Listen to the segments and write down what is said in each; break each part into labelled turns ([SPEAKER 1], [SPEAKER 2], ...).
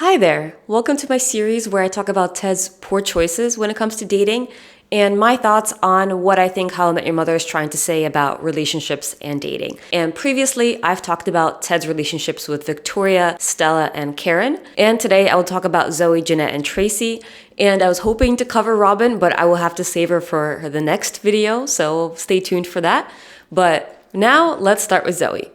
[SPEAKER 1] Hi there! Welcome to my series where I talk about Ted's poor choices when it comes to dating and my thoughts on what I think How I Met Your Mother is trying to say about relationships and dating. And previously, I've talked about Ted's relationships with Victoria, Stella, and Karen. And today I will talk about Zoey, Jeannette, and Tracy. And I was hoping to cover Robin, but I will have to save her for the next video, so stay tuned for that. But now let's start with Zoey.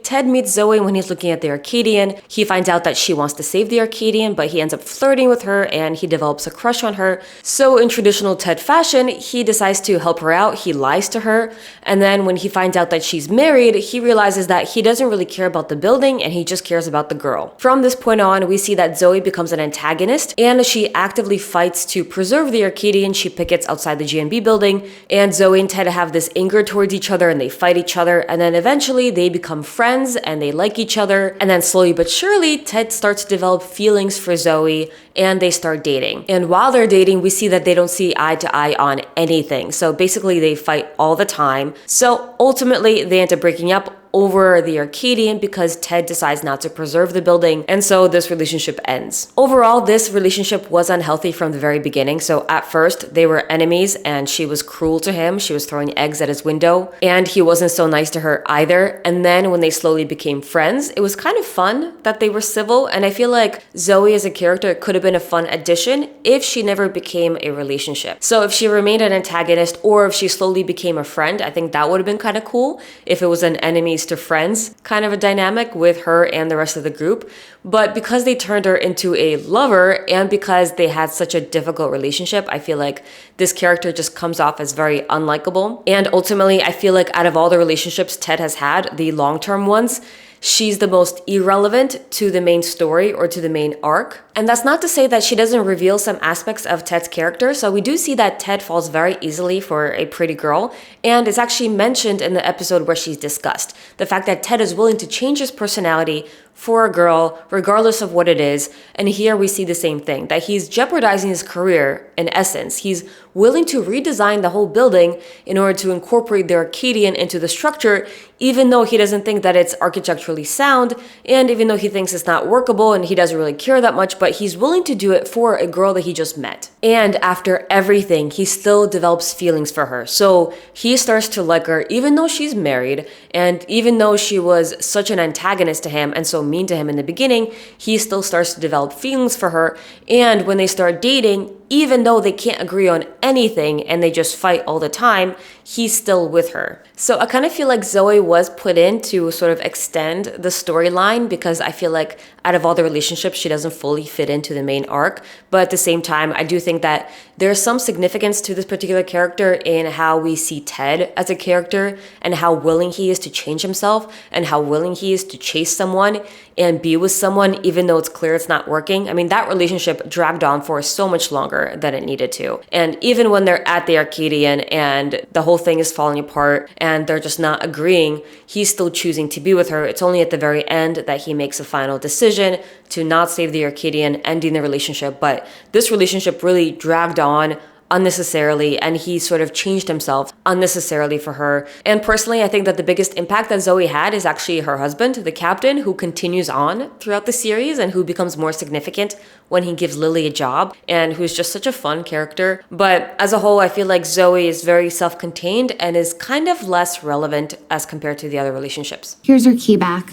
[SPEAKER 1] Ted meets Zoey when he's looking at the Arcadian. He finds out that she wants to save the Arcadian, but he ends up flirting with her and he develops a crush on her. So in traditional Ted fashion, he decides to help her out. He lies to her. And then when he finds out that she's married, he realizes that he doesn't really care about the building and he just cares about the girl. From this point on, we see that Zoey becomes an antagonist and she actively fights to preserve the Arcadian. She pickets outside the GNB building, and Zoey and Ted have this anger towards each other and they fight each other, and then eventually they become friends and they like each other, and then slowly but surely Ted starts to develop feelings for Zoey and they start dating. And while they're dating, we see that they don't see eye to eye on anything. So basically they fight all the time. So ultimately they end up breaking up over the Arcadian because Ted decides not to preserve the building, and so this relationship ends. Overall, this relationship was unhealthy from the very beginning. So at first they were enemies and she was cruel to him. She was throwing eggs at his window and he wasn't so nice to her either. And then when they slowly became friends, it was kind of fun that they were civil, and I feel like Zoey as a character could have been a fun addition if she never became a relationship. So if she remained an antagonist or if she slowly became a friend, I think that would have been kind of cool if it was an enemies to friends kind of a dynamic with her and the rest of the group. But because they turned her into a lover and because they had such a difficult relationship, I feel like this character just comes off as very unlikable. And ultimately, I feel like out of all the relationships Ted has had, the long-term ones, she's the most irrelevant to the main story or to the main arc. And that's not to say that she doesn't reveal some aspects of Ted's character. So we do see that Ted falls very easily for a pretty girl, and it's actually mentioned in the episode where she's discussed. The fact that Ted is willing to change his personality for a girl, regardless of what it is. And here we see the same thing, that he's jeopardizing his career in essence. He's willing to redesign the whole building in order to incorporate the Arcadian into the structure, even though he doesn't think that it's architecturally sound, and even though he thinks it's not workable and he doesn't really care that much, but he's willing to do it for a girl that he just met. And after everything, he still develops feelings for her. So he starts to like her, even though she's married, and even though she was such an antagonist to him and so mean to him in the beginning, he still starts to develop feelings for her. And when they start dating, even though they can't agree on anything and they just fight all the time, he's still with her. So I kind of feel like Zoey was put in to sort of extend the storyline, because I feel like out of all the relationships, she doesn't fully fit into the main arc. But at the same time, I do think that there's some significance to this particular character in how we see Ted as a character and how willing he is to change himself and how willing he is to chase someone and be with someone even though it's clear it's not working. I mean, that relationship dragged on for so much longer than it needed to. And even when they're at the Arcadian and the whole thing is falling apart and they're just not agreeing, he's still choosing to be with her. It's only at the very end that he makes a final decision to not save the Arcadian, ending the relationship. But this relationship really dragged on unnecessarily, and he sort of changed himself unnecessarily for her. And personally, I think that the biggest impact that Zoey had is actually her husband, the captain, who continues on throughout the series and who becomes more significant when he gives Lily a job, and who's just such a fun character. But as a whole, I feel like Zoey is very self-contained and is kind of less relevant as compared to the other relationships.
[SPEAKER 2] Here's your key back.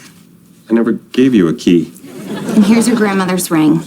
[SPEAKER 3] I never gave you a key.
[SPEAKER 2] And here's your grandmother's ring.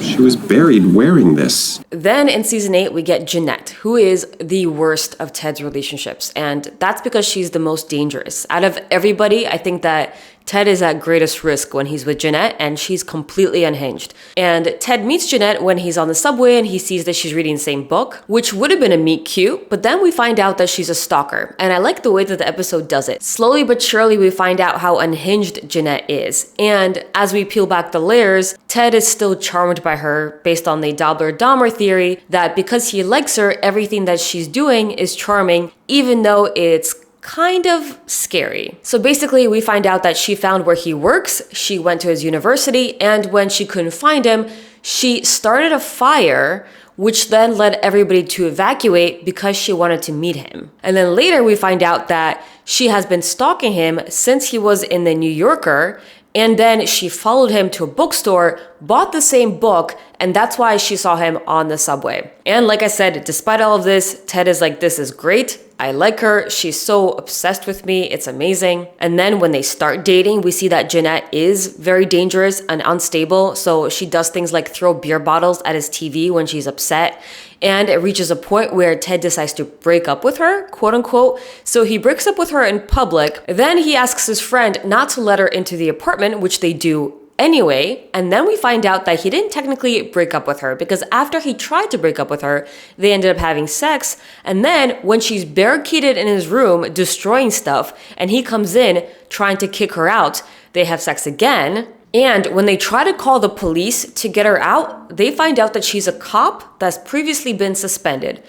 [SPEAKER 3] She was buried wearing this.
[SPEAKER 1] Then in season 8, we get Jeannette, who is the worst of Ted's relationships. And that's because she's the most dangerous. Out of everybody, I think that Ted is at greatest risk when he's with Jeannette, and she's completely unhinged. And Ted meets Jeannette when he's on the subway and he sees that she's reading the same book, which would have been a meet cute, but then we find out that she's a stalker. And I like the way that the episode does it. Slowly but surely, we find out how unhinged Jeannette is. And as we peel back the layers, Ted is still charmed by her based on the Dobler-Dahmer theory that because he likes her, everything that she's doing is charming, even though it's kind of scary. So basically, we find out that she found where he works, she went to his university, and when she couldn't find him, she started a fire which then led everybody to evacuate because she wanted to meet him. And then later we find out that she has been stalking him since he was in the New Yorker, and then she followed him to a bookstore, bought the same book, and that's why she saw him on the subway. And like I said, despite all of this, Ted is like, this is great. I like her. She's so obsessed with me. It's amazing. And then when they start dating, we see that Jeannette is very dangerous and unstable. So she does things like throw beer bottles at his TV when she's upset. And it reaches a point where Ted decides to break up with her, quote unquote. So he breaks up with her in public. Then he asks his friend not to let her into the apartment, which they do anyway. And then we find out that he didn't technically break up with her, because after he tried to break up with her, they ended up having sex. And then when she's barricaded in his room, destroying stuff, and he comes in trying to kick her out, they have sex again. And when they try to call the police to get her out, they find out that she's a cop that's previously been suspended.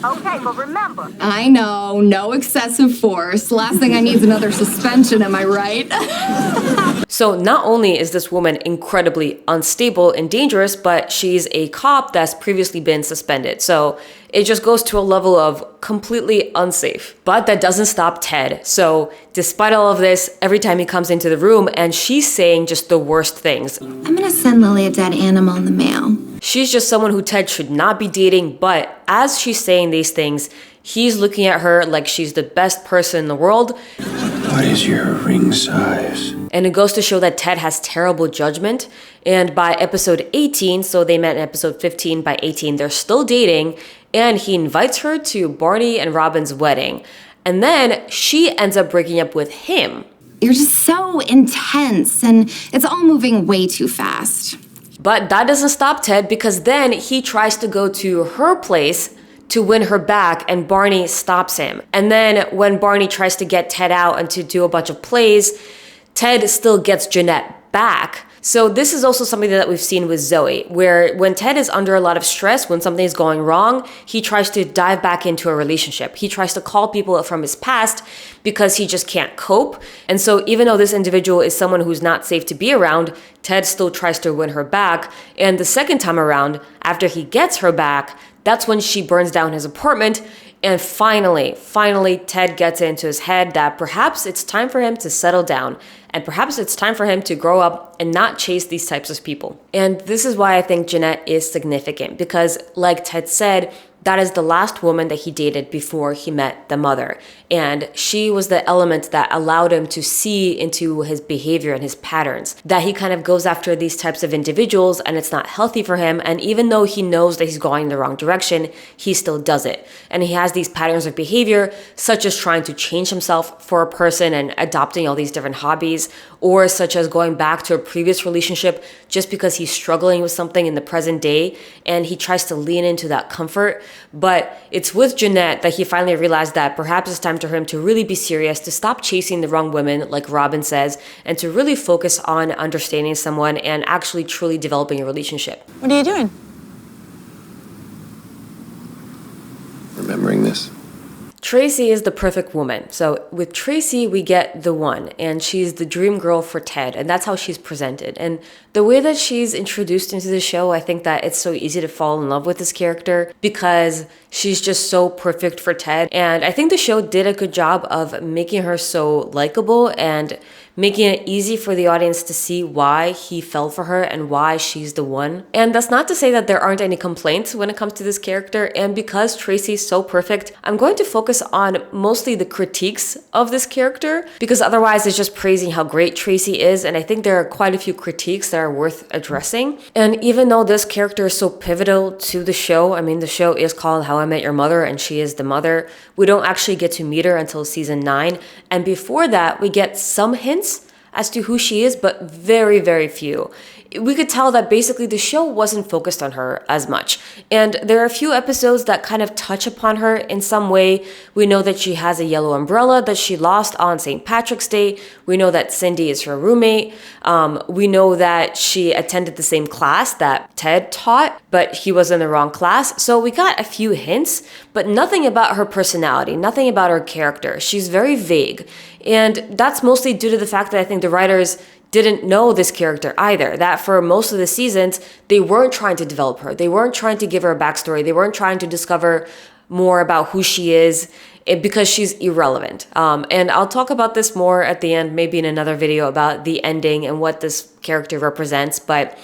[SPEAKER 4] Okay, but remember.
[SPEAKER 2] I know, no excessive force. Last thing I need is another suspension, am I right?
[SPEAKER 1] So not only is this woman incredibly unstable and dangerous, but she's a cop that's previously been suspended. So it just goes to a level of completely unsafe. But that doesn't stop Ted. So despite all of this, every time he comes into the room and she's saying just the worst things.
[SPEAKER 2] I'm gonna send Lily a dead animal in the mail.
[SPEAKER 1] She's just someone who Ted should not be dating, but as she's saying these things, he's looking at her like she's the best person in the world.
[SPEAKER 3] What is your ring size?
[SPEAKER 1] And it goes to show that Ted has terrible judgment. And by episode 18, so they met in episode 15, by 18, they're still dating. And he invites her to Barney and Robin's wedding. And then she ends up breaking up with him.
[SPEAKER 2] You're just so intense, and it's all moving way too fast.
[SPEAKER 1] But that doesn't stop Ted, because then he tries to go to her place to win her back, and Barney stops him. And then when Barney tries to get Ted out and to do a bunch of plays, Ted still gets Jeannette back. So this is also something that we've seen with Zoey, where when Ted is under a lot of stress, when something's going wrong, he tries to dive back into a relationship. He tries to call people from his past because he just can't cope. And so even though this individual is someone who's not safe to be around, Ted still tries to win her back. And the second time around, after he gets her back, that's when she burns down his apartment. And finally, Ted gets into his head that perhaps it's time for him to settle down, and perhaps it's time for him to grow up and not chase these types of people. And this is why I think Jeannette is significant, because like Ted said, that is the last woman that he dated before he met the mother. And she was the element that allowed him to see into his behavior and his patterns, that he kind of goes after these types of individuals and it's not healthy for him. And even though he knows that he's going in the wrong direction, he still does it. And he has these patterns of behavior, such as trying to change himself for a person and adopting all these different hobbies, or such as going back to a previous relationship just because he's struggling with something in the present day and he tries to lean into that comfort. But it's with Jeannette that he finally realized that perhaps it's time for him to really be serious, to stop chasing the wrong women, like Robin says, and to really focus on understanding someone and actually truly developing a relationship.
[SPEAKER 4] What are you doing?
[SPEAKER 3] Remembering this.
[SPEAKER 1] Tracy is the perfect woman. So with Tracy, we get the one, and she's the dream girl for Ted, and that's how she's presented. And the way that she's introduced into the show, I think that it's so easy to fall in love with this character because she's just so perfect for Ted. And I think the show did a good job of making her so likable and making it easy for the audience to see why he fell for her and why she's the one. And that's not to say that there aren't any complaints when it comes to this character. And because Tracy's so perfect, I'm going to focus on mostly the critiques of this character, because otherwise it's just praising how great Tracy is. And I think there are quite a few critiques that are worth addressing. And even though this character is so pivotal to the show, I mean, the show is called How I Met Your Mother and she is the mother, we don't actually get to meet her until season 9. And before that, we get some hints as to who she is, but very, very few. We could tell that basically the show wasn't focused on her as much. And there are a few episodes that kind of touch upon her in some way. We know that she has a yellow umbrella that she lost on St. Patrick's Day. We know that Cindy is her roommate. We know that she attended the same class that Ted taught, but he was in the wrong class. So we got a few hints, but nothing about her personality, nothing about her character. She's very vague. And that's mostly due to the fact that I think the writers didn't know this character either. That for most of the seasons, they weren't trying to develop her. They weren't trying to give her a backstory. They weren't trying to discover more about who she is because she's irrelevant. And I'll talk about this more at the end, maybe in another video about the ending and what this character represents. But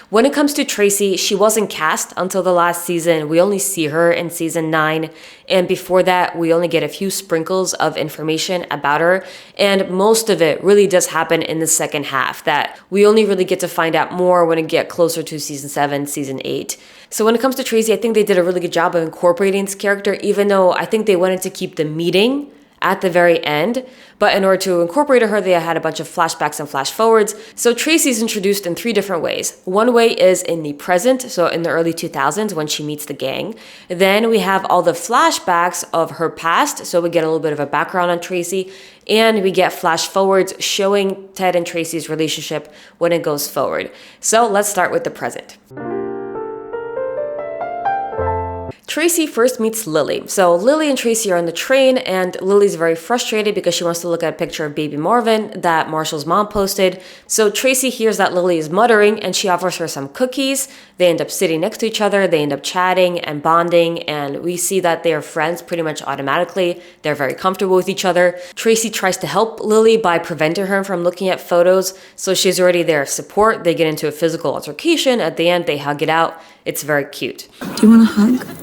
[SPEAKER 1] when it comes to Tracy, she wasn't cast until the last season. We only see her in season 9. And before that, we only get a few sprinkles of information about her. And most of it really does happen in the second half, that we only really get to find out more when we get closer to season 7, season 8. So when it comes to Tracy, I think they did a really good job of incorporating this character, even though I think they wanted to keep the meeting at the very end. But in order to incorporate her, they had a bunch of flashbacks and flash forwards. So Tracy's introduced in 3 different ways. One way is in the present, so in the early 2000s when she meets the gang. Then we have all the flashbacks of her past, so we get a little bit of a background on Tracy. And we get flash forwards showing Ted and Tracy's relationship when it goes forward. So let's start with the present. Tracy first meets Lily. So Lily and Tracy are on the train, and Lily's very frustrated because she wants to look at a picture of baby Marvin that Marshall's mom posted. So Tracy hears that Lily is muttering, and she offers her some cookies. They end up sitting next to each other. They end up chatting and bonding, and we see that they are friends pretty much automatically. They're very comfortable with each other. Tracy tries to help Lily by preventing her from looking at photos, so she's already their support. They get into a physical altercation. At the end, they hug it out. It's very cute.
[SPEAKER 2] Do you want a hug?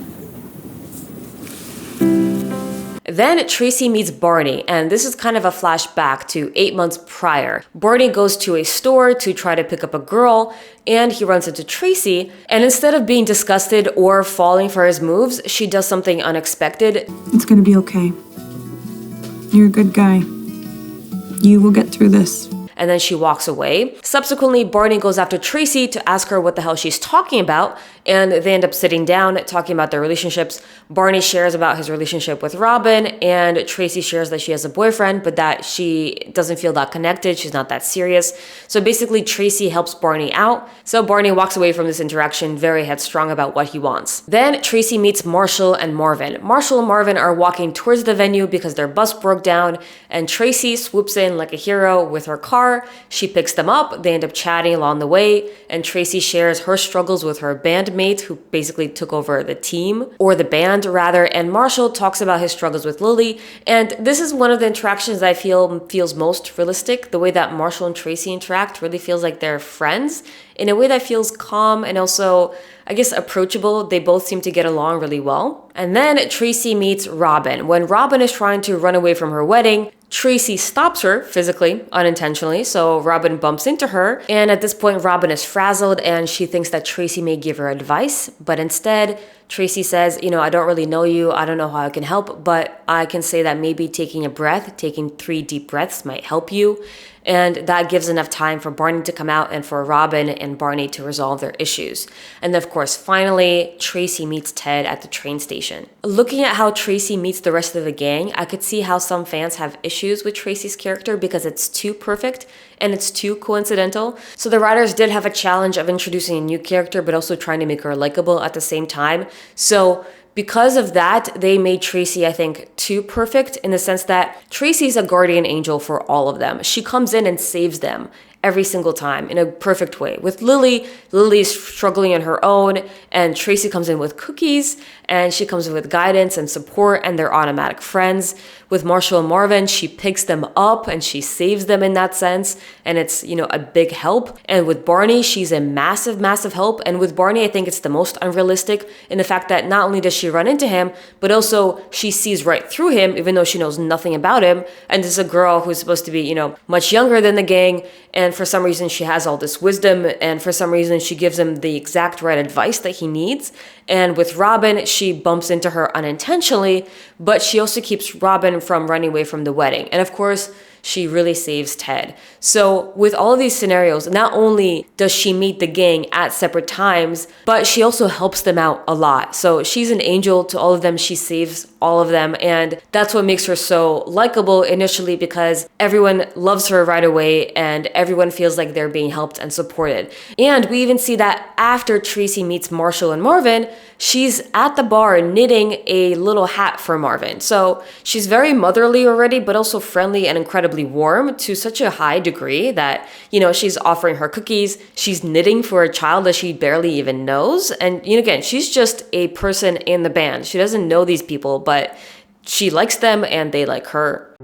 [SPEAKER 1] Then Tracy meets Barney, and this is kind of a flashback to 8 months prior. Barney goes to a store to try to pick up a girl, and he runs into Tracy, and instead of being disgusted or falling for his moves, she does something unexpected.
[SPEAKER 2] It's gonna be okay. You're a good guy. You will get through this.
[SPEAKER 1] And then she walks away. Subsequently, Barney goes after Tracy to ask her what the hell she's talking about, and they end up sitting down talking about their relationships. Barney shares about his relationship with Robin, and Tracy shares that she has a boyfriend, but that she doesn't feel that connected. She's not that serious. So basically, Tracy helps Barney out. So Barney walks away from this interaction very headstrong about what he wants. Then Tracy meets Marshall and Marvin. Marshall and Marvin are walking towards the venue because their bus broke down, and Tracy swoops in like a hero with her car. She picks them up. They end up chatting along the way, and Tracy shares her struggles with her bandmate who basically took over the team, or the band rather, and Marshall talks about his struggles with Lily. And this is one of the interactions that I feel feels most realistic. The way that Marshall and Tracy interact really feels like they're friends in a way that feels calm and also, I guess, approachable. They both seem to get along really well. And then Tracy meets Robin. When Robin is trying to run away from her wedding, Tracy stops her physically, unintentionally, so Robin bumps into her, and at this point Robin is frazzled and she thinks that Tracy may give her advice, but instead Tracy says, I don't really know you, I don't know how I can help, but I can say that maybe taking a breath, taking 3 deep breaths might help you. And that gives enough time for Barney to come out and for Robin and Barney to resolve their issues. And then, of course, finally, Tracy meets Ted at the train station. Looking at how Tracy meets the rest of the gang, I could see how some fans have issues with Tracy's character because it's too perfect and it's too coincidental. So the writers did have a challenge of introducing a new character, but also trying to make her likable at the same time. So because of that, they made Tracy, I think, too perfect in the sense that Tracy's a guardian angel for all of them. She comes in and saves them every single time in a perfect way. With Lily, Lily's struggling on her own, and Tracy comes in with cookies, and she comes in with guidance and support, and they're automatic friends. With Marshall and Marvin, she picks them up and she saves them in that sense, and it's, a big help. And with Barney, she's a massive, massive help. And with Barney, I think it's the most unrealistic in the fact that not only does she run into him, but also she sees right through him, even though she knows nothing about him. And this is a girl who's supposed to be, much younger than the gang, and for some reason she has all this wisdom, and for some reason she gives him the exact right advice that he needs. And with Robin, she bumps into her unintentionally, but she also keeps Robin from running away from the wedding. And of course, she really saves Ted. So with all of these scenarios, not only does she meet the gang at separate times, but she also helps them out a lot. So she's an angel to all of them. She saves all of them. And that's what makes her so likable initially, because everyone loves her right away and everyone feels like they're being helped and supported. And we even see that after Tracy meets Marshall and Marvin, she's at the bar knitting a little hat for Marvin. So she's very motherly already, but also friendly and incredibly warm to such a high degree that, she's offering her cookies. She's knitting for a child that she barely even knows. And, again, she's just a person in the band. She doesn't know these people, but she likes them and they like her.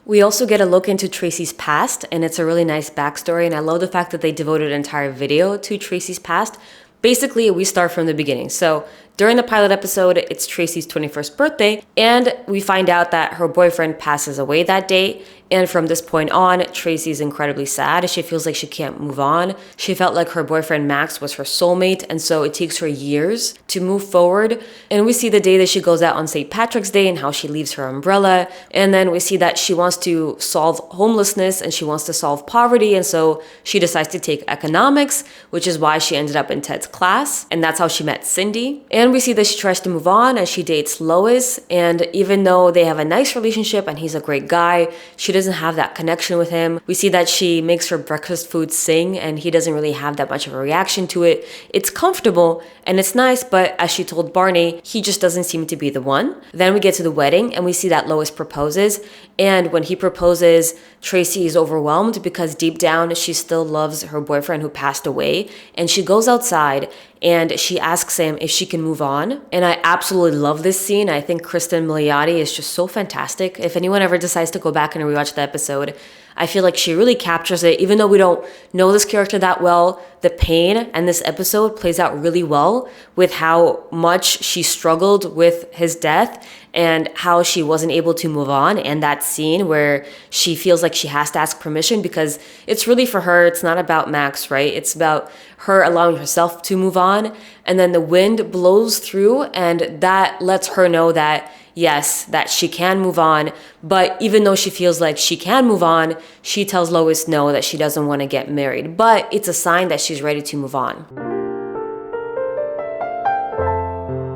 [SPEAKER 1] We also get a look into Tracy's past, and it's a really nice backstory, and I love the fact that they devoted an entire video to Tracy's past. Basically, we start from the beginning. So during the pilot episode, it's Tracy's 21st birthday, and we find out that her boyfriend passes away that day. And from this point on, Tracy's incredibly sad. She feels like she can't move on. She felt like her boyfriend Max was her soulmate, and so it takes her years to move forward. And we see the day that she goes out on St. Patrick's Day and how she leaves her umbrella. And then we see that she wants to solve homelessness and she wants to solve poverty. And so she decides to take economics, which is why she ended up in Ted's class. And that's how she met Cindy. And we see that she tries to move on and she dates Lois. And even though they have a nice relationship and he's a great guy, she doesn't have that connection with him. We see that she makes her breakfast food sing and he doesn't really have that much of a reaction to it. It's comfortable and it's nice, but as she told Barney, he just doesn't seem to be the one. Then we get to the wedding and we see that Lois proposes. And when he proposes, Tracy is overwhelmed because deep down she still loves her boyfriend who passed away. And she goes outside and she asks him if she can move on. And I absolutely love this scene. I think Kristen Milioti is just so fantastic. If anyone ever decides to go back and rewatch the episode, I feel like she really captures it. Even though we don't know this character that well, the pain and this episode plays out really well with how much she struggled with his death and how she wasn't able to move on. And that scene where she feels like she has to ask permission because it's really for her. It's not about Max, right? It's about her allowing herself to move on. And then the wind blows through and that lets her know that yes, that she can move on, but even though she feels like she can move on, she tells Lois no, that she doesn't want to get married, but it's a sign that she's ready to move on.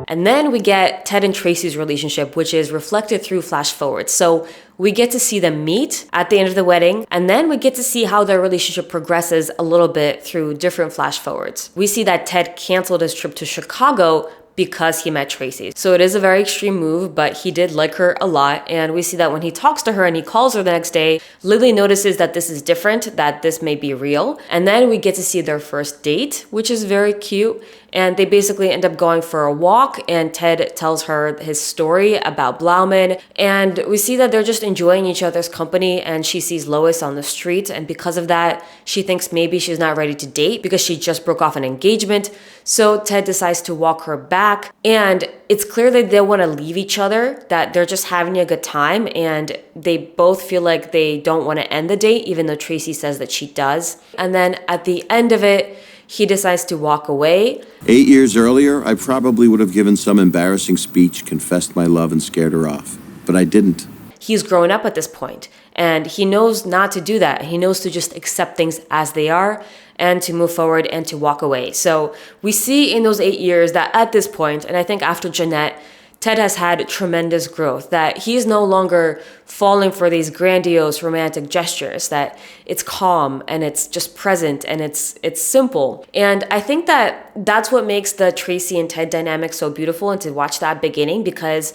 [SPEAKER 1] And then we get Ted and Tracy's relationship, which is reflected through flash forwards. So we get to see them meet at the end of the wedding, and then we get to see how their relationship progresses a little bit through different flash forwards. We see that Ted canceled his trip to Chicago because he met Tracy. So it is a very extreme move, but he did like her a lot. And we see that when he talks to her and he calls her the next day, Lily notices that this is different, that this may be real. And then we get to see their first date, which is very cute. And they basically end up going for a walk and Ted tells her his story about Blauman. And we see that they're just enjoying each other's company and she sees Lois on the street. And because of that, she thinks maybe she's not ready to date because she just broke off an engagement. So Ted decides to walk her back. And it's clear that they want to leave each other, that they're just having a good time. And they both feel like they don't want to end the date, even though Tracy says that she does. And then at the end of it, he decides to walk away.
[SPEAKER 5] 8 years earlier, I probably would have given some embarrassing speech, confessed my love, and scared her off. But I didn't.
[SPEAKER 1] He's grown up at this point, and he knows not to do that. He knows to just accept things as they are and to move forward and to walk away. So we see in those 8 years that at this point, and I think after Jeannette, Ted has had tremendous growth, that he's no longer falling for these grandiose romantic gestures, that it's calm and it's just present and it's simple. And I think that that's what makes the Tracy and Ted dynamic so beautiful, and to watch that beginning, because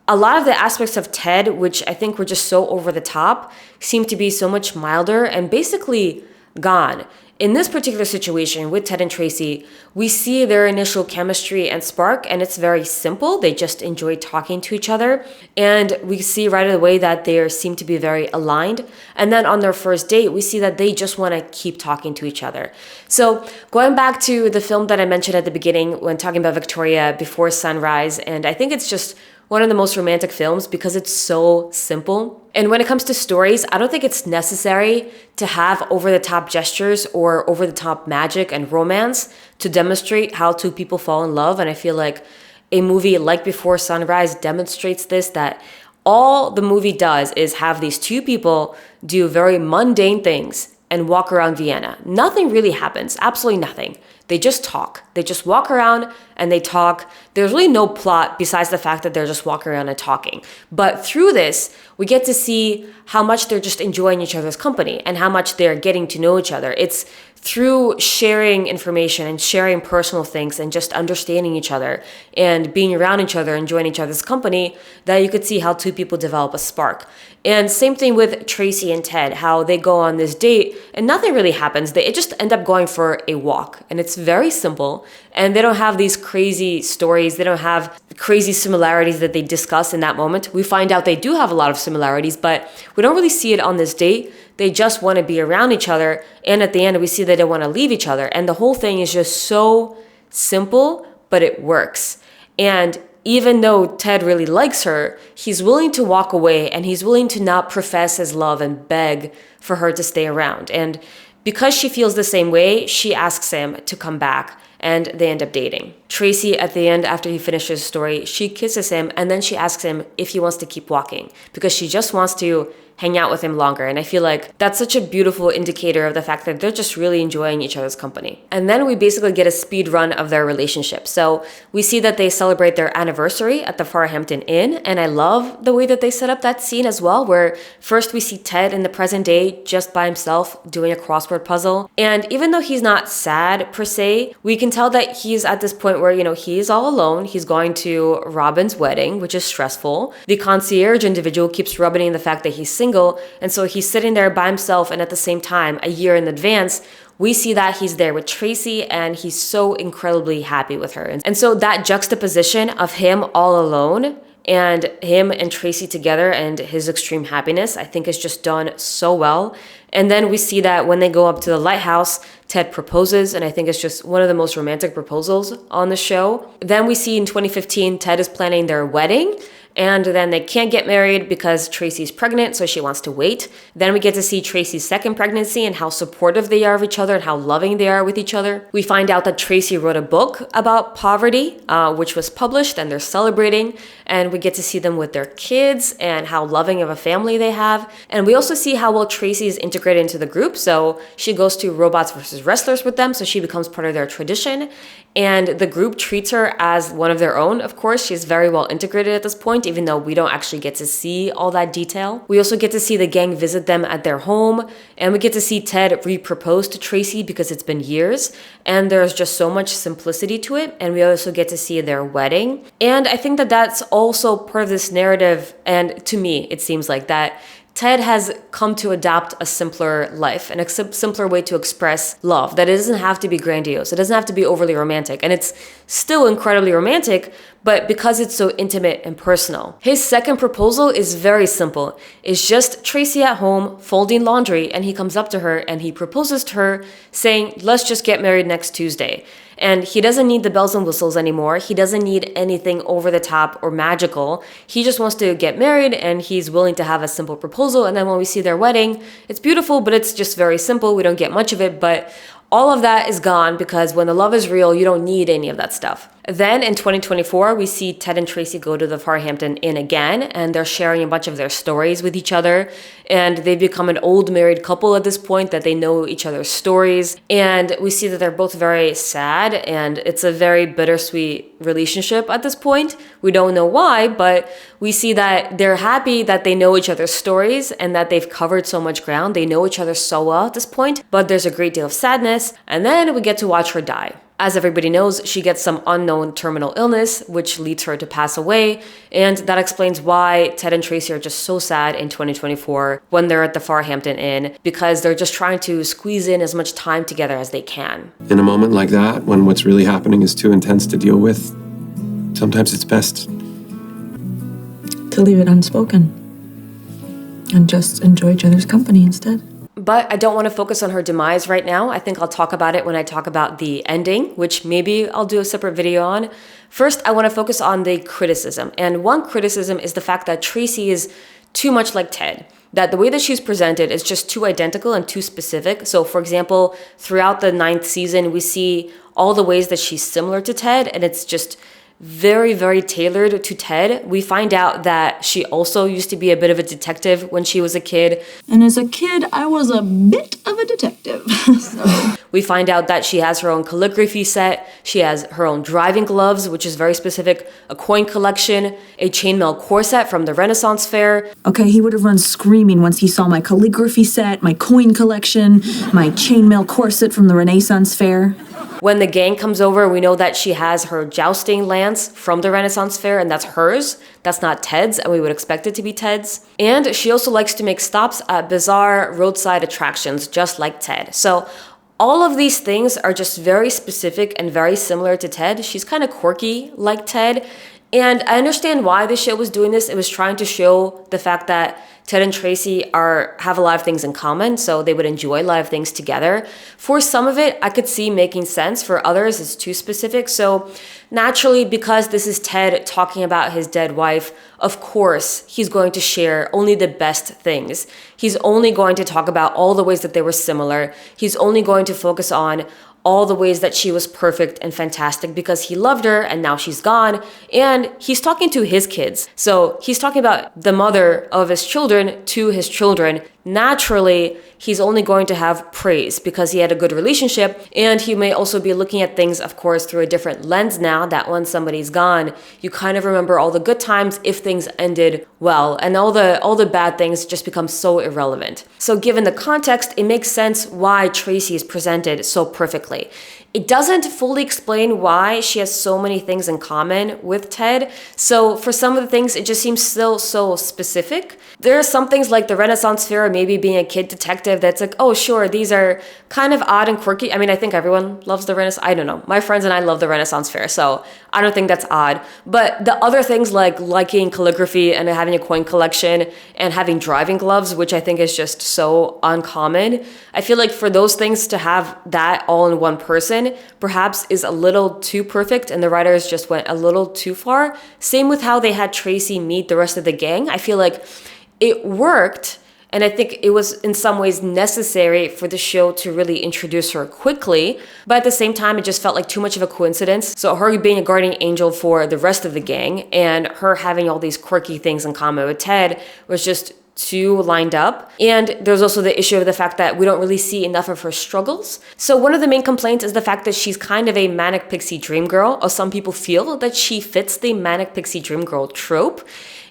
[SPEAKER 1] a lot of the aspects of Ted, which I think were just so over the top, seem to be so much milder and basically gone. In this particular situation with Ted and Tracy, we see their initial chemistry and spark, and it's very simple. They just enjoy talking to each other. And we see right away that they seem to be very aligned. And then on their first date, we see that they just want to keep talking to each other. So going back to the film that I mentioned at the beginning when talking about Victoria, Before Sunrise, and I think it's just one of the most romantic films because it's so simple. And when it comes to stories, I don't think it's necessary to have over-the-top gestures or over-the-top magic and romance to demonstrate how two people fall in love. And I feel like a movie like Before Sunrise demonstrates this, that all the movie does is have these two people do very mundane things and walk around Vienna. Nothing really happens, absolutely nothing. they just talk. They just walk around and they talk. There's really no plot besides the fact that they're just walking around and talking. But through this, we get to see how much they're just enjoying each other's company and how much they're getting to know each other. It's through sharing information and sharing personal things and just understanding each other and being around each other, enjoying each other's company, that you could see how two people develop a spark. And same thing with Tracy and Ted, how they go on this date and nothing really happens. They just end up going for a walk, and it's very simple. And they don't have these crazy stories. They don't have crazy similarities that they discuss in that moment. We find out they do have a lot of similarities, but we don't really see it on this date. They just want to be around each other. And at the end, we see that they want to leave each other. And the whole thing is just so simple, but it works. And even though Ted really likes her, he's willing to walk away and he's willing to not profess his love and beg for her to stay around. And because she feels the same way, she asks him to come back and they end up dating. Tracy, at the end, after he finishes his story, she kisses him and then she asks him if he wants to keep walking because she just wants to hang out with him longer. And I feel like that's such a beautiful indicator of the fact that they're just really enjoying each other's company. And then we basically get a speed run of their relationship. So we see that they celebrate their anniversary at the Farhampton Inn. And I love the way that they set up that scene as well, where first we see Ted in the present day just by himself doing a crossword puzzle. And even though he's not sad per se, we can tell that he's at this point where, he is all alone. He's going to Robin's wedding, which is stressful. The concierge individual keeps rubbing in the fact that he's single. And so he's sitting there by himself, and at the same time, a year in advance, we see that he's there with Tracy and he's so incredibly happy with her. And so that juxtaposition of him all alone and him and Tracy together and his extreme happiness, I think is just done so well. And then we see that when they go up to the lighthouse, Ted proposes, and I think it's just one of the most romantic proposals on the show. Then we see in 2015, Ted is planning their wedding. And then they can't get married because Tracy's pregnant, so she wants to wait. Then we get to see Tracy's second pregnancy and how supportive they are of each other and how loving they are with each other. We find out that Tracy wrote a book about poverty, which was published, and they're celebrating. And we get to see them with their kids and how loving of a family they have. And we also see how well Tracy is integrated into the group. So she goes to Robots versus Wrestlers with them, so she becomes part of their tradition. And the group treats her as one of their own, of course. She's very well integrated at this point, even though we don't actually get to see all that detail. We also get to see the gang visit them at their home, and we get to see Ted re-propose to Tracy because it's been years, and there's just so much simplicity to it. And we also get to see their wedding. And I think that that's also part of this narrative, and to me, it seems like that Ted has come to adopt a simpler life and a simpler way to express love, that it doesn't have to be grandiose. It doesn't have to be overly romantic. And it's still incredibly romantic, but because it's so intimate and personal. His second proposal is very simple. It's just Tracy at home folding laundry, and he comes up to her and he proposes to her saying, let's just get married next Tuesday. And he doesn't need the bells and whistles anymore. He doesn't need anything over the top or magical. He just wants to get married, and he's willing to have a simple proposal. And then when we see their wedding, it's beautiful, but it's just very simple. We don't get much of it, but all of that is gone because when the love is real, you don't need any of that stuff. Then in 2024, we see Ted and Tracy go to the Farhampton Inn again, and they're sharing a bunch of their stories with each other. And they've become an old married couple at this point, that they know each other's stories. And we see that they're both very sad, and it's a very bittersweet relationship at this point. We don't know why, but we see that they're happy that they know each other's stories and that they've covered so much ground. They know each other so well at this point, but there's a great deal of sadness. And then we get to watch her die. As everybody knows, she gets some unknown terminal illness, which leads her to pass away. And that explains why Ted and Tracy are just so sad in 2024 when they're at the Farhampton Inn, because they're just trying to squeeze in as much time together as they can.
[SPEAKER 3] In a moment like that, when what's really happening is too intense to deal with, sometimes it's best
[SPEAKER 6] to leave it unspoken and just enjoy each other's company instead.
[SPEAKER 1] But I don't want to focus on her demise right now. I think I'll talk about it when I talk about the ending, which maybe I'll do a separate video on. First, I want to focus on the criticism. And one criticism is the fact that Tracy is too much like Ted. That the way that she's presented is just too identical and too specific. So for example, throughout the 9th season, we see all the ways that she's similar to Ted, and it's just very, very tailored to Ted. We find out that she also used to be a bit of a detective when she was a kid.
[SPEAKER 6] And as a kid, I was a bit of a detective. So.
[SPEAKER 1] We find out that she has her own calligraphy set, she has her own driving gloves, which is very specific, a coin collection, a chainmail corset from the Renaissance Fair.
[SPEAKER 6] Okay, he would have run screaming once he saw my calligraphy set, my coin collection, my chainmail corset from the Renaissance Fair.
[SPEAKER 1] When the gang comes over, we know that she has her jousting lance from the Renaissance Fair, and that's hers. That's not Ted's, and we would expect it to be Ted's. And she also likes to make stops at bizarre roadside attractions, just like Ted. So all of these things are just very specific and very similar to Ted. She's kind of quirky like Ted. And I understand why the show was doing this. It was trying to show the fact that Ted and Tracy have a lot of things in common, so they would enjoy a lot of things together. For some of it, I could see making sense. For others, it's too specific. So naturally, because this is Ted talking about his dead wife, of course, he's going to share only the best things. He's only going to talk about all the ways that they were similar. He's only going to focus on all the ways that she was perfect and fantastic because he loved her and now she's gone. And he's talking to his kids. So he's talking about the mother of his children to his children. Naturally, he's only going to have praise because he had a good relationship. And he may also be looking at things, of course, through a different lens now that when somebody's gone, you kind of remember all the good times if things ended well, and all the bad things just become so irrelevant. So given the context, it makes sense why Tracy is presented so perfectly. It doesn't fully explain why she has so many things in common with Ted. So for some of the things, it just seems still so specific. There are some things like the Renaissance Fair, maybe being a kid detective, that's like, oh, sure, these are kind of odd and quirky. I mean, I think everyone loves the Renaissance. I don't know. My friends and I love the Renaissance Fair, so I don't think that's odd. But the other things like liking calligraphy and having a coin collection and having driving gloves, which I think is just so uncommon, I feel like for those things to have that all in one person perhaps is a little too perfect, and the writers just went a little too far. Same with how they had Tracy meet the rest of the gang. I feel like it worked, and I think it was in some ways necessary for the show to really introduce her quickly, but at the same time it just felt like too much of a coincidence. So her being a guardian angel for the rest of the gang and her having all these quirky things in common with Ted was just too lined up. And there's also the issue of the fact that we don't really see enough of her struggles. So one of the main complaints is the fact that she's kind of a manic pixie dream girl, or some people feel that she fits the manic pixie dream girl trope.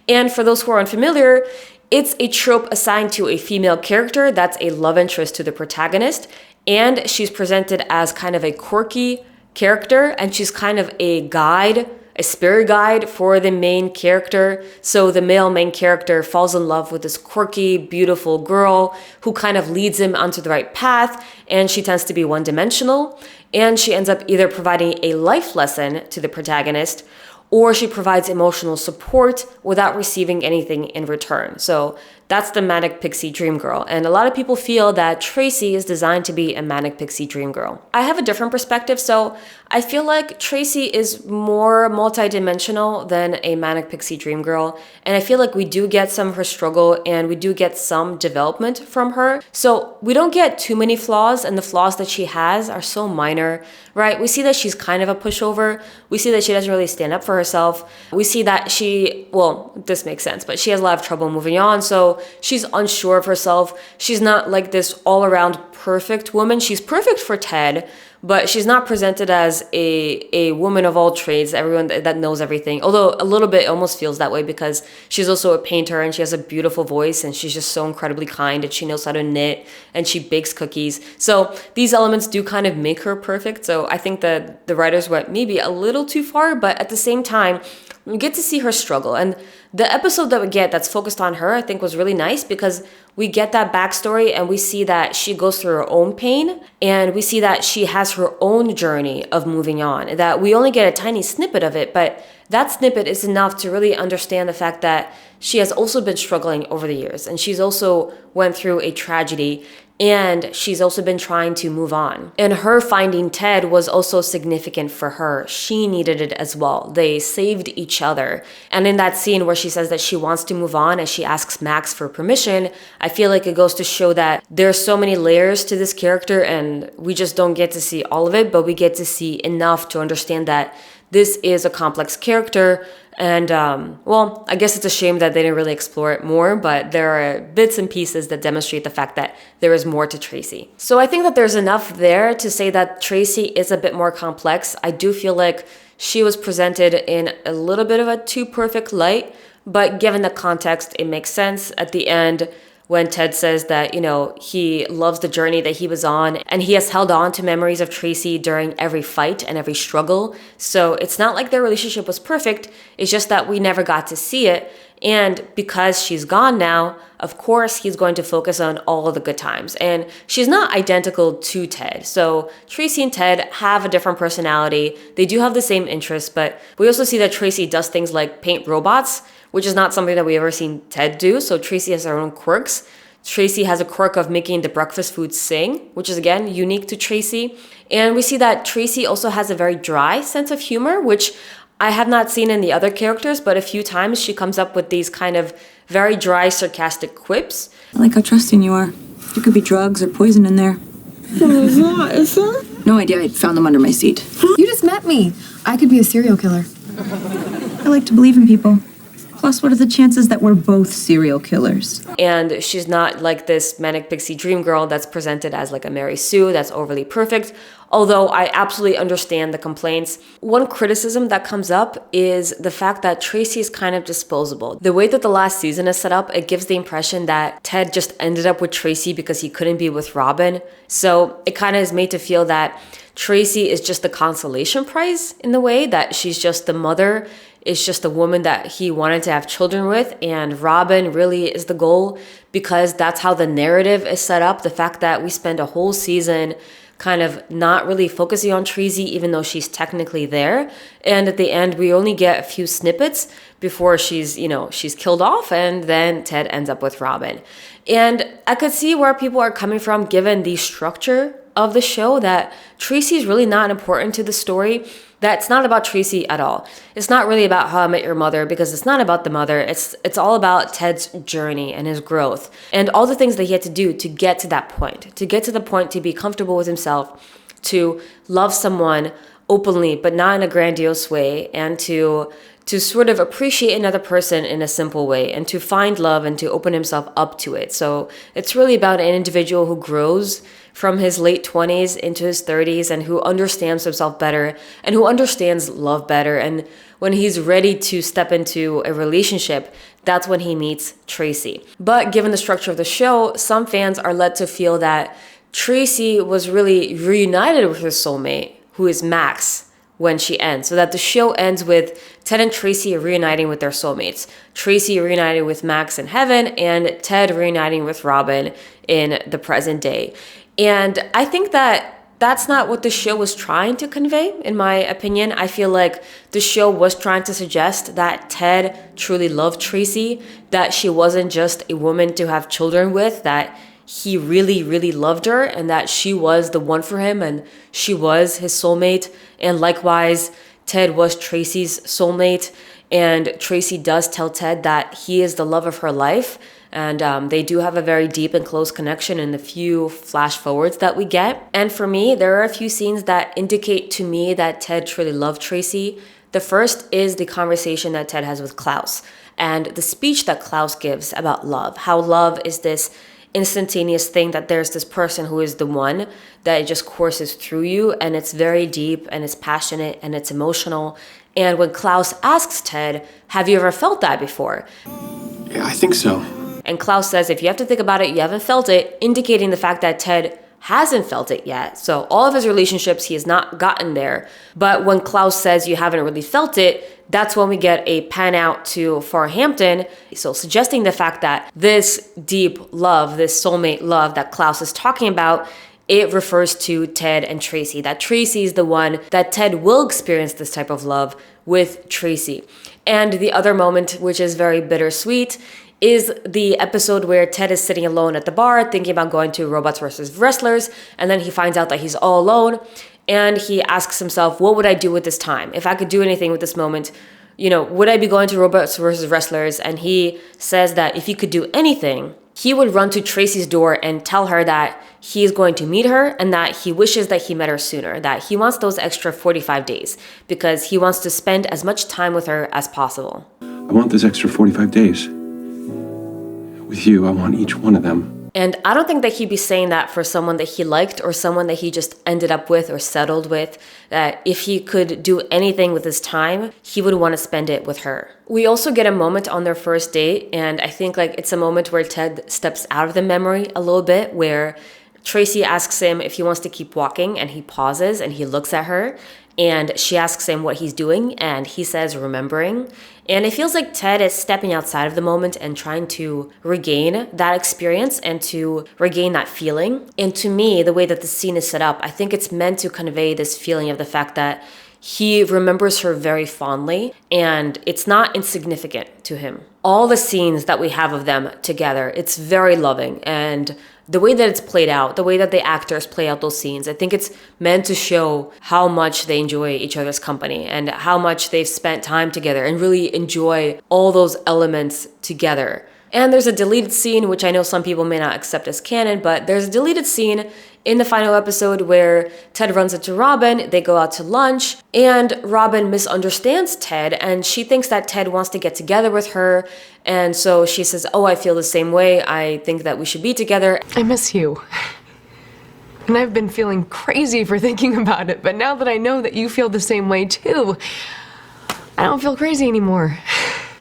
[SPEAKER 1] And for those who are unfamiliar, it's a trope assigned to a female character that's a love interest to the protagonist, and she's presented as kind of a quirky character, and she's kind of a guide, a spirit guide for the main character. So the male main character falls in love with this quirky, beautiful girl who kind of leads him onto the right path, and she tends to be one-dimensional, and she ends up either providing a life lesson to the protagonist, or she provides emotional support without receiving anything in return. So that's the manic pixie dream girl. And a lot of people feel that Tracy is designed to be a manic pixie dream girl. I have a different perspective. So I feel like Tracy is more multidimensional than a manic pixie dream girl. And I feel like we do get some of her struggle and we do get some development from her. So we don't get too many flaws, and the flaws that she has are so minor, right? We see that she's kind of a pushover. We see that she doesn't really stand up for herself. We see that this makes sense, but she has a lot of trouble moving on. So she's unsure of herself. She's not like this all-around perfect woman. She's perfect for Ted, but she's not presented as a woman of all trades, everyone that knows everything. Although a little bit almost feels that way because she's also a painter and she has a beautiful voice and she's just so incredibly kind and she knows how to knit and she bakes cookies. So these elements do kind of make her perfect. So I think that the writers went maybe a little too far, but at the same time, we get to see her struggle. And the episode that we get that's focused on her, I think was really nice because we get that backstory and we see that she goes through her own pain and we see that she has her own journey of moving on, that we only get a tiny snippet of it, but that snippet is enough to really understand the fact that she has also been struggling over the years and she's also went through a tragedy and she's also been trying to move on. And her finding Ted was also significant for her. She needed it as well. They saved each other. And in that scene where she says that she wants to move on and she asks Max for permission, I feel like it goes to show that there's so many layers to this character and we just don't get to see all of it, but we get to see enough to understand that this is a complex character. And, well, I guess it's a shame that they didn't really explore it more, but there are bits and pieces that demonstrate the fact that there is more to Tracy. So I think that there's enough there to say that Tracy is a bit more complex. I do feel like she was presented in a little bit of a too perfect light, but given the context, it makes sense. At the end, when Ted says that, he loves the journey that he was on and he has held on to memories of Tracy during every fight and every struggle. So it's not like their relationship was perfect. It's just that we never got to see it. And because she's gone now, of course, he's going to focus on all of the good times. And she's not identical to Ted. So Tracy and Ted have a different personality. They do have the same interests, but we also see that Tracy does things like paint robots, which is not something that we've ever seen Ted do. So Tracy has her own quirks. Tracy has a quirk of making the breakfast food sing, which is, again, unique to Tracy. And we see that Tracy also has a very dry sense of humor, which I have not seen in the other characters, but a few times she comes up with these kind of very dry, sarcastic quips.
[SPEAKER 6] I like how trusting you are. There could be drugs or poison in there.
[SPEAKER 2] Is there?
[SPEAKER 6] No idea. I found them under my seat.
[SPEAKER 2] You just met me. I could be a serial killer.
[SPEAKER 6] I like to believe in people. Plus, what are the chances that we're both serial killers?
[SPEAKER 1] And she's not like this manic pixie dream girl that's presented as like a Mary Sue that's overly perfect. Although I absolutely understand the complaints. One criticism that comes up is the fact that Tracy is kind of disposable. The way that the last season is set up, it gives the impression that Ted just ended up with Tracy because he couldn't be with Robin. So it kind of is made to feel that Tracy is just the consolation prize in the way that she's just the mother. It's just a woman that he wanted to have children with, and Robin really is the goal because that's how the narrative is set up. The fact that we spend a whole season kind of not really focusing on Tracy, even though she's technically there. And at the end, we only get a few snippets before she's killed off, and then Ted ends up with Robin. And I could see where people are coming from given the structure of the show, that Tracy is really not important to the story. That's not about Tracy at all. It's not really about How I Met Your Mother, because it's not about the mother. It's all about Ted's journey and his growth and all the things that he had to do to get to that point, to be comfortable with himself, to love someone openly, but not in a grandiose way, and to sort of appreciate another person in a simple way, and to find love and to open himself up to it. So it's really about an individual who grows from his late 20s into his 30s and who understands himself better and who understands love better. And when he's ready to step into a relationship, that's when he meets Tracy. But given the structure of the show, some fans are led to feel that Tracy was really reunited with her soulmate, who is Max, when she ends. So that the show ends with Ted and Tracy reuniting with their soulmates. Tracy reunited with Max in heaven and Ted reuniting with Robin in the present day. And I think that that's not what the show was trying to convey, in my opinion. I feel like the show was trying to suggest that Ted truly loved Tracy, that she wasn't just a woman to have children with, that he really, really loved her, and that she was the one for him and she was his soulmate. And likewise, Ted was Tracy's soulmate, and Tracy does tell Ted that he is the love of her life. And they do have a very deep and close connection in the few flash forwards that we get. And for me, there are a few scenes that indicate to me that Ted truly loved Tracy. The first is the conversation that Ted has with Klaus and the speech that Klaus gives about love, how love is this instantaneous thing, that there's this person who is the one, that it just courses through you, and it's very deep and it's passionate and it's emotional. And when Klaus asks Ted, have you ever felt that before?
[SPEAKER 3] Yeah, I think so.
[SPEAKER 1] And Klaus says, if you have to think about it, you haven't felt it, indicating the fact that Ted hasn't felt it yet. So all of his relationships, he has not gotten there. But when Klaus says you haven't really felt it, that's when we get a pan out to Farhampton. So suggesting the fact that this deep love, this soulmate love that Klaus is talking about, it refers to Ted and Tracy, that Tracy is the one, that Ted will experience this type of love with Tracy. And the other moment, which is very bittersweet, is the episode where Ted is sitting alone at the bar thinking about going to Robots versus Wrestlers, and then he finds out that he's all alone, and he asks himself, what would I do with this time? If I could do anything with this moment, would I be going to Robots versus Wrestlers? And he says that if he could do anything, he would run to Tracy's door and tell her that he is going to meet her and that he wishes that he met her sooner, that he wants those extra 45 days because he wants to spend as much time with her as possible.
[SPEAKER 3] I want this extra 45 days. With you, I want each one of them.
[SPEAKER 1] And I don't think that he'd be saying that for someone that he liked or someone that he just ended up with or settled with, that if he could do anything with his time, he would want to spend it with her. We also get a moment on their first date, and I think it's a moment where Ted steps out of the memory a little bit, where Tracy asks him if he wants to keep walking, and he pauses and he looks at her, and she asks him what he's doing, and he says remembering. And it feels like Ted is stepping outside of the moment and trying to regain that experience and to regain that feeling. And to me, the way that the scene is set up, I think it's meant to convey this feeling of the fact that he remembers her very fondly, and it's not insignificant to him. All the scenes that we have of them together, it's very loving, and the way that it's played out, the way that the actors play out those scenes, I think it's meant to show how much they enjoy each other's company and how much they've spent time together and really enjoy all those elements together. And there's a deleted scene, which I know some people may not accept as canon, but there's a deleted scene in the final episode where Ted runs into Robin, they go out to lunch, and Robin misunderstands Ted, and she thinks that Ted wants to get together with her, and so she says, "Oh, I feel the same way, I think that we should be together."
[SPEAKER 7] I miss you. And I've been feeling crazy for thinking about it, but now that I know that you feel the same way too, I don't feel crazy anymore.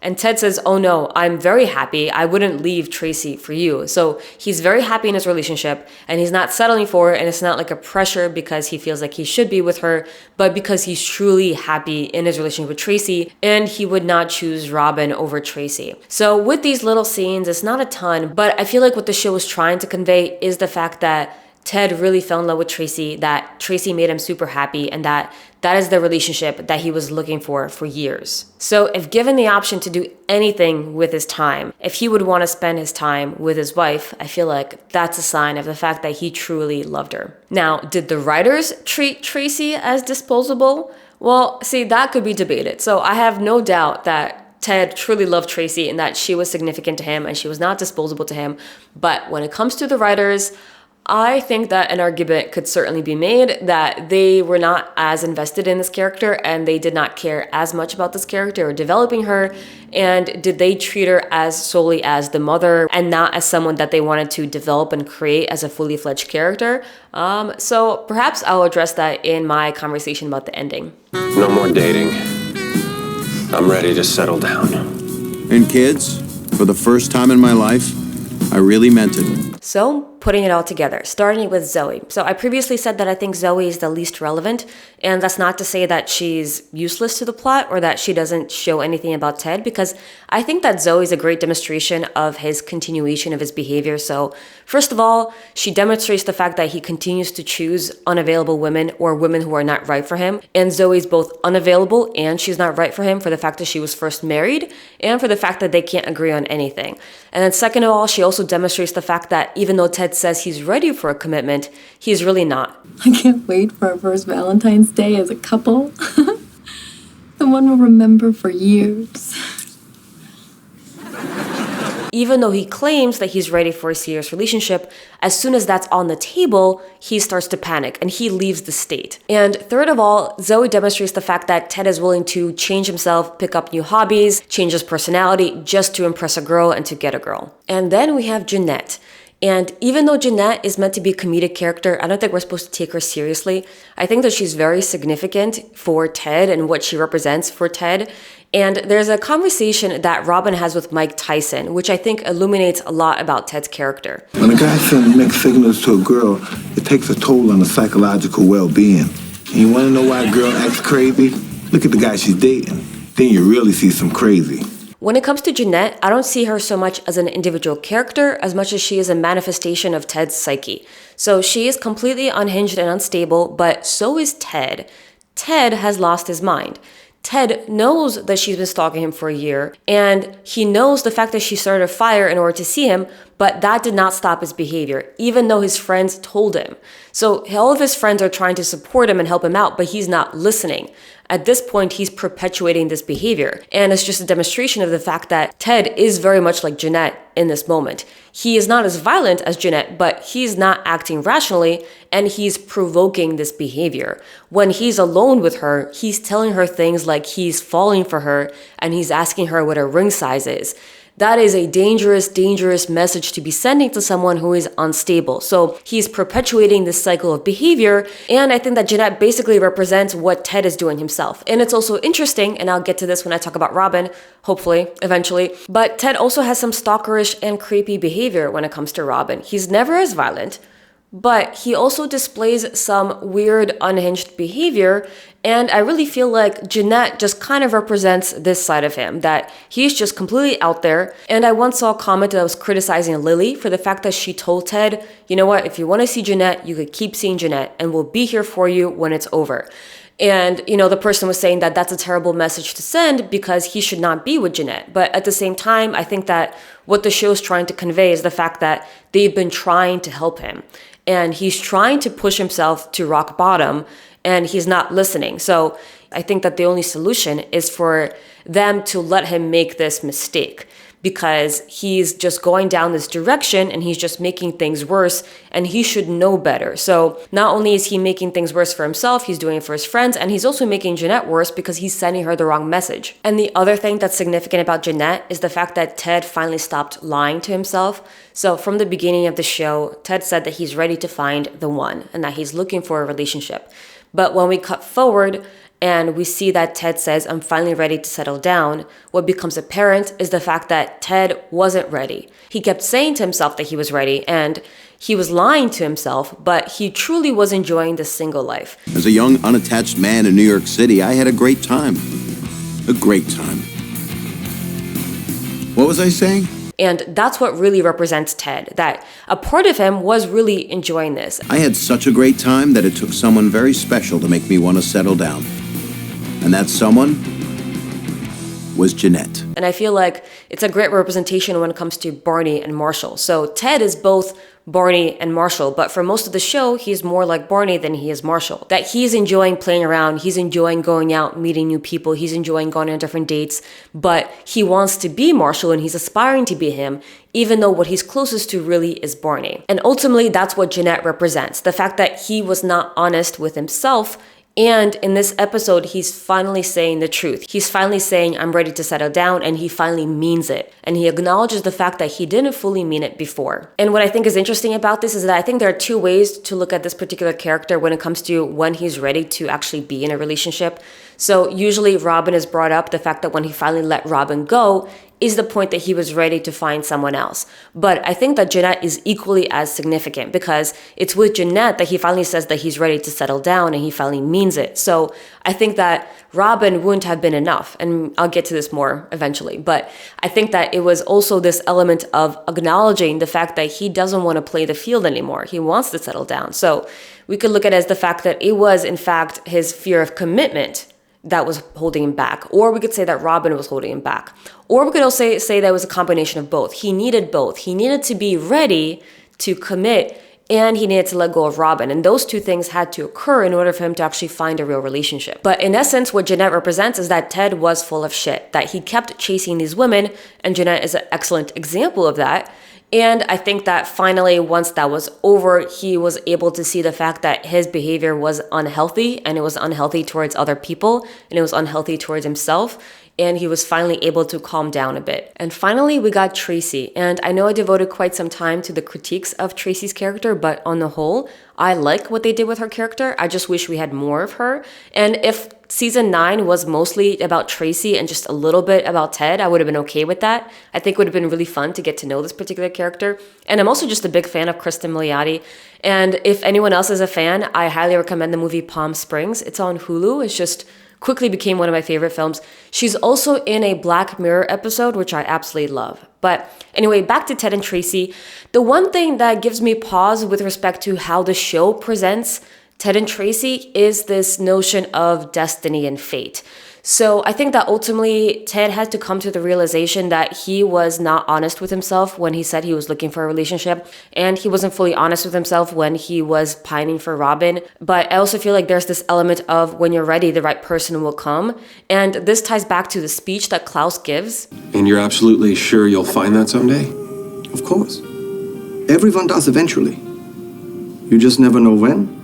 [SPEAKER 1] And Ted says, "Oh no, I'm very happy. I wouldn't leave Tracy for you." So he's very happy in his relationship and he's not settling for it. And it's not like a pressure because he feels like he should be with her, but because he's truly happy in his relationship with Tracy and he would not choose Robin over Tracy. So with these little scenes, it's not a ton, but I feel like what the show is trying to convey is the fact that Ted really fell in love with Tracy, that Tracy made him super happy, and that is the relationship that he was looking for years. So if given the option to do anything with his time, if he would want to spend his time with his wife, I feel like that's a sign of the fact that he truly loved her. Now, did the writers treat Tracy as disposable? Well, see, that could be debated. So I have no doubt that Ted truly loved Tracy and that she was significant to him and she was not disposable to him. But when it comes to the writers, I think that an argument could certainly be made that they were not as invested in this character and they did not care as much about this character or developing her. And did they treat her as solely as the mother and not as someone that they wanted to develop and create as a fully fledged character? So perhaps I'll address that in my conversation about the ending.
[SPEAKER 3] No more dating. I'm ready to settle down.
[SPEAKER 5] And kids, for the first time in my life, I really meant it.
[SPEAKER 1] So, putting it all together, starting with Zoey. So I previously said that I think Zoey is the least relevant, and that's not to say that she's useless to the plot or that she doesn't show anything about Ted, because I think that Zoe is a great demonstration of his continuation of his behavior. So first of all, she demonstrates the fact that he continues to choose unavailable women or women who are not right for him, and Zoe's both unavailable and she's not right for him for the fact that she was first married and for the fact that they can't agree on anything. And then second of all, she also demonstrates the fact that even though Ted says he's ready for a commitment, he's really not.
[SPEAKER 2] I can't wait for our first Valentine's Day as a couple. The one we'll remember for years.
[SPEAKER 1] Even though he claims that he's ready for a serious relationship, as soon as that's on the table, he starts to panic and he leaves the state. And third of all, Zoe demonstrates the fact that Ted is willing to change himself, pick up new hobbies, change his personality just to impress a girl and to get a girl. And then we have Jeannette. And even though Jeannette is meant to be a comedic character, I don't think we're supposed to take her seriously. I think that she's very significant for Ted and what she represents for Ted. And there's a conversation that Robin has with Mike Tyson, which I think illuminates a lot about Ted's character.
[SPEAKER 8] When a guy sends mixed signals to a girl, it takes a toll on the psychological well-being. And you want to know why a girl acts crazy? Look at the guy she's dating. Then you really see some crazy.
[SPEAKER 1] When it comes to Jeannette, I don't see her so much as an individual character as much as she is a manifestation of Ted's psyche. So she is completely unhinged and unstable, but so is Ted. Ted has lost his mind. Ted knows that she's been stalking him for a year, and he knows the fact that she started a fire in order to see him, But that did not stop his behavior, even though his friends told him. So all of his friends are trying to support him and help him out, but he's not listening. At this point, he's perpetuating this behavior. And it's just a demonstration of the fact that Ted is very much like Jeannette in this moment. He is not as violent as Jeannette, but he's not acting rationally, and he's provoking this behavior. When he's alone with her, he's telling her things like he's falling for her, and he's asking her what her ring size is. That is a dangerous, dangerous message to be sending to someone who is unstable. So he's perpetuating this cycle of behavior. And I think that Jeannette basically represents what Ted is doing himself. And it's also interesting, and I'll get to this when I talk about Robin, hopefully, eventually. But Ted also has some stalkerish and creepy behavior when it comes to Robin. He's never as violent, but he also displays some weird, unhinged behavior. And I really feel like Jeannette just kind of represents this side of him, that he's just completely out there. And I once saw a comment that was criticizing Lily for the fact that she told Ted, you know what, if you want to see Jeannette, you could keep seeing Jeannette, and we'll be here for you when it's over. And, the person was saying that that's a terrible message to send because he should not be with Jeannette. But at the same time, I think that what the show's trying to convey is the fact that they've been trying to help him. And he's trying to push himself to rock bottom, and he's not listening. So I think that the only solution is for them to let him make this mistake, because he's just going down this direction and he's just making things worse, and he should know better. So not only is he making things worse for himself, he's doing it for his friends, and he's also making Jeannette worse because he's sending her the wrong message. And the other thing that's significant about Jeannette is the fact that Ted finally stopped lying to himself. So from the beginning of the show, Ted said that he's ready to find the one and that he's looking for a relationship. But when we cut forward and we see that Ted says, I'm finally ready to settle down, what becomes apparent is the fact that Ted wasn't ready. He kept saying to himself that he was ready, and he was lying to himself, but he truly was enjoying the single life.
[SPEAKER 5] As a young, unattached man in New York City, I had a great time. A great time. What was I saying?
[SPEAKER 1] And that's what really represents Ted, that a part of him was really enjoying this.
[SPEAKER 5] I had such a great time that it took someone very special to make me want to settle down. And that someone was Jeannette.
[SPEAKER 1] And I feel like it's a great representation when it comes to Barney and Marshall. So Ted is both Barney and Marshall, but for most of the show, he's more like Barney than he is Marshall. That he's enjoying playing around, he's enjoying going out, meeting new people, he's enjoying going on different dates, but he wants to be Marshall and he's aspiring to be him, even though what he's closest to really is Barney. And ultimately, that's what Jeannette represents. The fact that he was not honest with himself. And in this episode, he's finally saying the truth. He's finally saying, I'm ready to settle down, and he finally means it. And he acknowledges the fact that he didn't fully mean it before. And what I think is interesting about this is that I think there are two ways to look at this particular character when it comes to when he's ready to actually be in a relationship. So usually Robin is brought up, the fact that when he finally let Robin go is the point that he was ready to find someone else. But I think that Jeannette is equally as significant, because it's with Jeannette that he finally says that he's ready to settle down, and he finally means it. So I think that Robin wouldn't have been enough, and I'll get to this more eventually. But I think that it was also this element of acknowledging the fact that he doesn't want to play the field anymore. He wants to settle down. So we could look at it as the fact that it was, in fact, his fear of commitment that was holding him back. Or we could say that Robin was holding him back. Or we could also say that it was a combination of both. He needed both. He needed to be ready to commit, and he needed to let go of Robin. And those two things had to occur in order for him to actually find a real relationship. But in essence, what Jeannette represents is that Ted was full of shit, that he kept chasing these women, and Jeannette is an excellent example of that. And I think that finally, once that was over, he was able to see the fact that his behavior was unhealthy, and it was unhealthy towards other people, and it was unhealthy towards himself. And he was finally able to calm down a bit. And finally, we got Tracy. And I know I devoted quite some time to the critiques of Tracy's character, but on the whole, I like what they did with her character. I just wish we had more of her. And if season 9 was mostly about Tracy and just a little bit about Ted, I would have been okay with that. I think it would have been really fun to get to know this particular character. And I'm also just a big fan of Kristen Milioti. And if anyone else is a fan, I highly recommend the movie Palm Springs. It's on Hulu. It's just quickly became one of my favorite films. She's also in a Black Mirror episode, which I absolutely love. But anyway, back to Ted and Tracy. The one thing that gives me pause with respect to how the show presents Ted and Tracy is this notion of destiny and fate. So I think that ultimately Ted had to come to the realization that he was not honest with himself when he said he was looking for a relationship, and he wasn't fully honest with himself when he was pining for Robin. But I also feel like there's this element of when you're ready, the right person will come. And this ties back to the speech that Klaus gives.
[SPEAKER 3] And you're absolutely sure you'll find that someday?
[SPEAKER 9] Of course. Everyone does eventually. You just never know when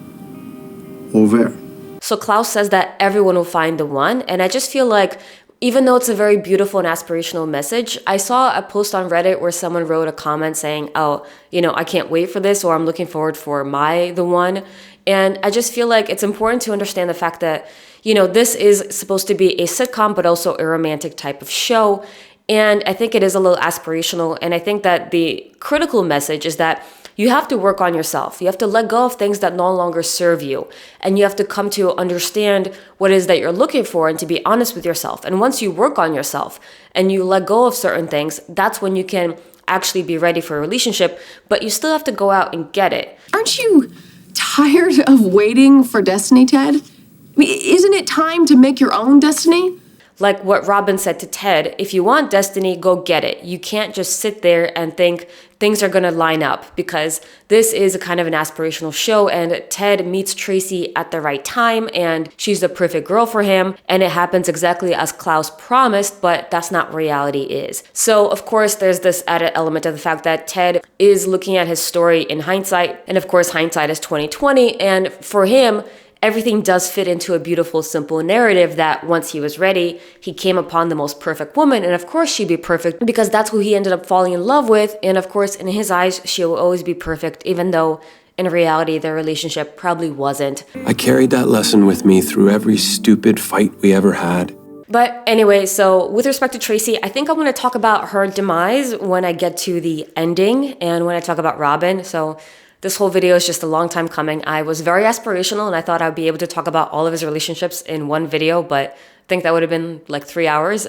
[SPEAKER 9] or where.
[SPEAKER 1] So Klaus says that everyone will find the one, and I just feel like even though it's a very beautiful and aspirational message, I saw a post on Reddit where someone wrote a comment saying, oh, I can't wait for this, or I'm looking forward for the one. And I just feel like it's important to understand the fact that, this is supposed to be a sitcom, but also a romantic type of show. And I think it is a little aspirational. And I think that the critical message is that you have to work on yourself. You have to let go of things that no longer serve you. And you have to come to understand what it is that you're looking for and to be honest with yourself. And once you work on yourself and you let go of certain things, that's when you can actually be ready for a relationship, but you still have to go out and get it.
[SPEAKER 2] Aren't you tired of waiting for destiny, Ted? I mean, isn't it time to make your own destiny?
[SPEAKER 1] Like what Robin said to Ted, if you want destiny, go get it. You can't just sit there and think things are going to line up, because this is a kind of an aspirational show, and Ted meets Tracy at the right time and she's the perfect girl for him, and it happens exactly as Klaus promised, but that's not what reality is. So of course there's this added element of the fact that Ted is looking at his story in hindsight, and of course hindsight is 20/20, and for him everything does fit into a beautiful, simple narrative that once he was ready, he came upon the most perfect woman. And of course she'd be perfect because that's who he ended up falling in love with. And of course, in his eyes, she will always be perfect, even though in reality, their relationship probably wasn't.
[SPEAKER 3] I carried that lesson with me through every stupid fight we ever had.
[SPEAKER 1] But anyway, so with respect to Tracy, I think I'm going to talk about her demise when I get to the ending and when I talk about Robin. So this whole video is just a long time coming. I was very aspirational and I thought I'd be able to talk about all of his relationships in one video, but I think that would have been like 3 hours.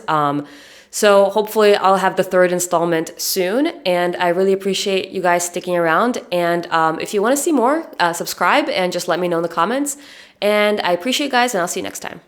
[SPEAKER 1] So hopefully I'll have the third installment soon, and I really appreciate you guys sticking around. And if you want to see more, subscribe and just let me know in the comments. And I appreciate you guys, and I'll see you next time.